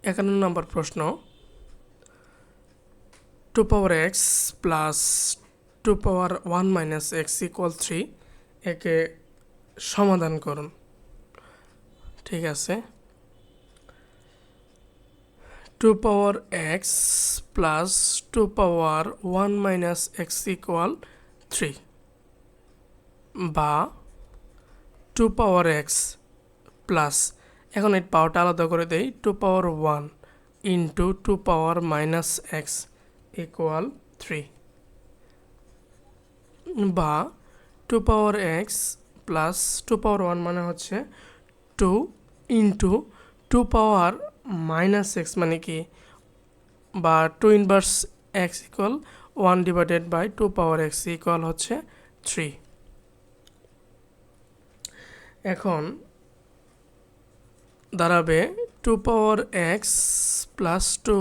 51 নম্বর প্রশ্ন 2 power x plus 2 পাওয়ার 1 minus x equal 3 একে সমাধান করুন। ঠিক আছে, 2 পাওয়ার এক্স প্লাস 2 পাওয়ার 1 মাইনাস এক্স ইকুয়াল 3 বা 2 পাওয়ার এক্স প্লাস, এখন এই পাওয়ারটা আলাদা করে দেই, 2 পাওয়ার 1 into 2 power minus x equal 3 বা 2 পাওয়ার এক্স প্লাস 2 পাওয়ার 1 মানে হচ্ছে 2 ইন্টু 2 পাওয়ার মাইনাস এক্স মানে কি, বা 2 inverse x equal 1 divided by 2 power x equal হচ্ছে 3। এখন দাঁড়াবে 2 power x plus 2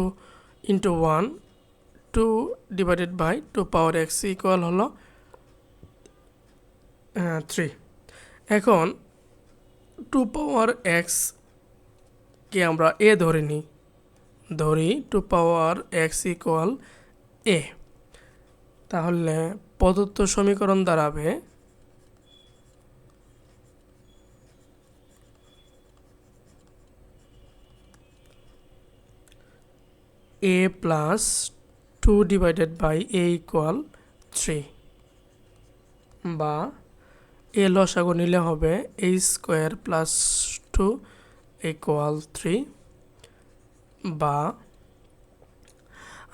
into 1, 2 divided by 2 power x equal হলো 3। এখন 2 পাওয়ার এক্স কে আমরা এ ধরে নিই, ধরি 2 পাওয়ার এক্স ইকুয়াল এ, তাহলে প্রদত্ত সমীকরণ দাঁড়াবে a plus 2 divided by a equal 3 বা এ লসাগু নিলে হবে a স্কোয়ার প্লাস 2 ইকুয়াল 3 বা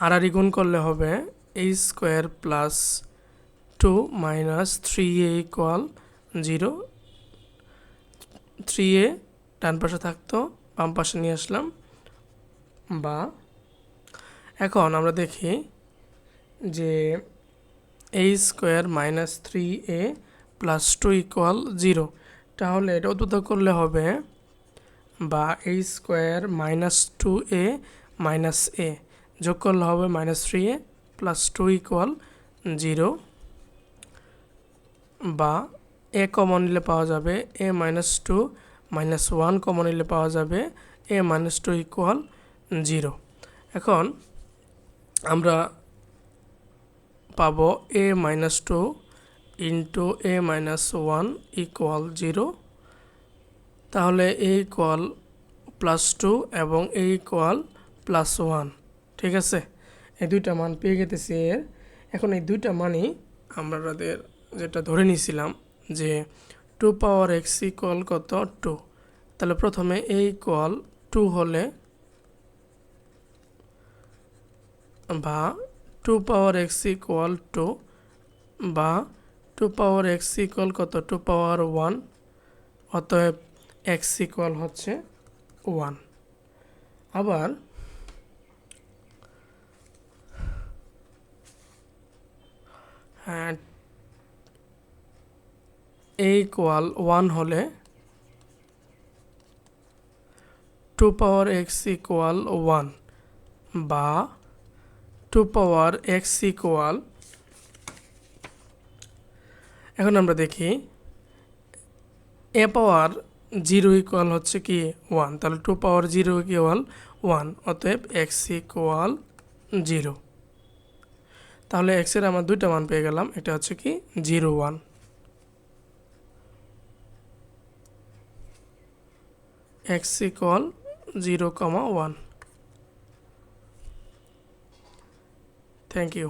আর গুণ করলে হবে a square plus 2 minus 3a equal 0। 3a ডান পাশে থাকতো, বাম পাশে নিয়ে আসলাম। বা এখন আমরা দেখি যে a square minus 3a plus 2 equal 0, তাহলে এটা উদ্ভূত করলে হবে বা a square minus 2a minus a যোগ করলে হবে মাইনাস 3a প্লাস 2 ইকুয়াল 0, বা a কমন নিলে পাওয়া যাবে a মাইনাস 2 মাইনাস 1 কমন নিলে পাওয়া যাবে a মাইনাস 2 ইকুয়াল 0। এখন আমরা পাবো a minus 2 into a minus 1 equal 0, তাহলে a ইকুয়াল প্লাস 2 এবং a ইকুয়াল প্লাস 1। ঠিক আছে, এই দুইটা মান পেয়ে গেতেছি এর। এখন এই দুইটা মানই আমাদের যেটা ধরে নিয়েছিলাম যে 2 পাওয়ার এক্স ইকুয়াল কত 2, তাহলে প্রথমে a ইকুয়াল 2 হলে বা 2 পাওয়ার এক্স ইকুয়াল 2 বা 2 পাওয়ার এক্স ইকুয়াল কত 2 পাওয়ার 1, অতএব এক্স ইকুয়াল হচ্ছে 1। আবার a ইকুয়াল 1 হলে 2 পাওয়ার এক্স ইকুয়াল 1 বা 2 পাওয়ার এক্স ইকুয়াল, এখন আমরা দেখি a পাওয়ার 0 ইকুয়াল হচ্ছে কি 1, তাহলে 2 পাওয়ার 0 ইকুয়াল 1, অতএব এক্স ইকুয়াল 0। তাহলে এক্স এর আমরা দুইটা মান পেয়ে গেলাম, এটা হচ্ছে কি 0 1, এক্স ইকুয়াল 0, 1। Thank you.